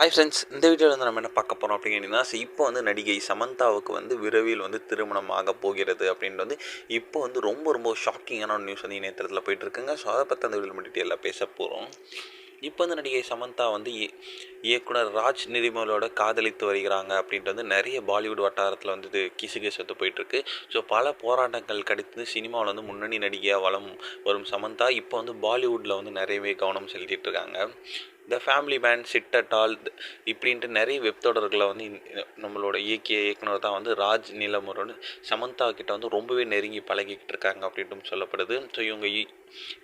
Hi friends, இந்த வீடியோவில் வந்து நம்ம என்ன பார்க்க போகிறோம் அப்படின்னா, இப்போ வந்து நடிகை சமந்தாவுக்கு வந்து விரைவில் வந்து திருமணம் ஆக போகிறது அப்படின்ட்டு வந்து இப்போ வந்து ரொம்ப ரொம்ப ஷாக்கிங்கான ஒரு நியூஸ் வந்து இணையதளத்தில் போயிட்டு இருக்குங்க. ஸோ அதை பற்றி அந்த வீடியோ நம்ம டீட்டெயிலாக பேச போகிறோம். இப்போ வந்து நடிகை சமந்தா வந்து இயக்குனர் ராஜ் நிரிமலோட காதலித்து வருகிறாங்க அப்படின்ட்டு வந்து நிறைய பாலிவுட் வட்டாரத்தில் வந்து இது கிசுகிசு வந்து போயிட்டுருக்கு. ஸோ பல போராட்டங்கள் கிடைத்து சினிமாவில் வந்து முன்னணி நடிகையாக வலம் வரும் சமந்தா இப்போ வந்து பாலிவுட்டில் வந்து நிறையவே கவனம் செலுத்திட்டு இருக்காங்க. The family man, chit at all இப்படின்ட்டு நிறைய வெப் தொடர்களை வந்து நம்மளோட இயக்குனர் தான் வந்து ராஜ் நீலமுருகன் சமந்தா கிட்ட வந்து ரொம்பவே நெருங்கி பழகிக்கிட்டு இருக்காங்க அப்படின்ட்டு சொல்லப்படுது. ஸோ இவங்க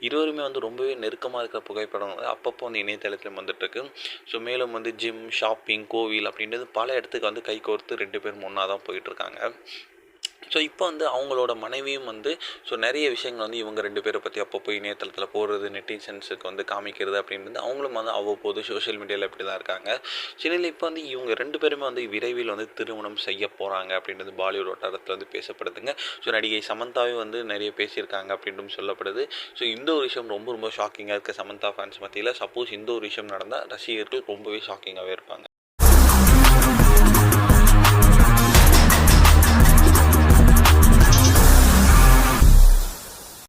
இருவருமே வந்து ரொம்பவே நெருக்கமாக இருக்கிற புகைப்படம் வந்து அப்பப்போ வந்து இணையதளத்தில் வந்துட்டுருக்கு. ஸோ மேலும் வந்து ஜிம், ஷாப்பிங், கோவில் அப்படின்றது பல இடத்துக்கு வந்து கை கோர்த்து 2 பேரும் ஒன்றா தான் போயிட்டுருக்காங்க. ஸோ இப்போ வந்து அவங்களோட மனைவியும் வந்து நிறைய விஷயங்கள் வந்து இவங்க 2 பேரை பற்றி அப்பப்போ இணையதளத்தில் போடுறது, நெட்டிசன்ஸுக்கு வந்து காமிக்கிறது அப்படின்றது அவங்களும் வந்து அவ்வப்போது சோஷியல் மீடியாவில் இப்படி தான் இருக்காங்க. சென்னையில் இப்போ வந்து இவங்க 2 பேருமே வந்து விரைவில் வந்து திருமணம் செய்ய போகிறாங்க அப்படின்றது பாலிவுட் வட்டாரத்தில் வந்து பேசப்படுதுங்க. ஸோ நடிகை சமந்தாவே வந்து நிறைய பேசியிருக்காங்க அப்படின்றும் சொல்லப்படுது. ஸோ இந்த ஒரு விஷயம் ரொம்ப ரொம்ப ஷாக்கிங்காக இருக்குது சமந்தா ஃபேன்ஸ் மத்தியில். சப்போஸ் இந்த ஒரு விஷயம் நடந்தால் ரசிகர்கள் ரொம்பவே ஷாக்கிங்காகவே இருப்பாங்க.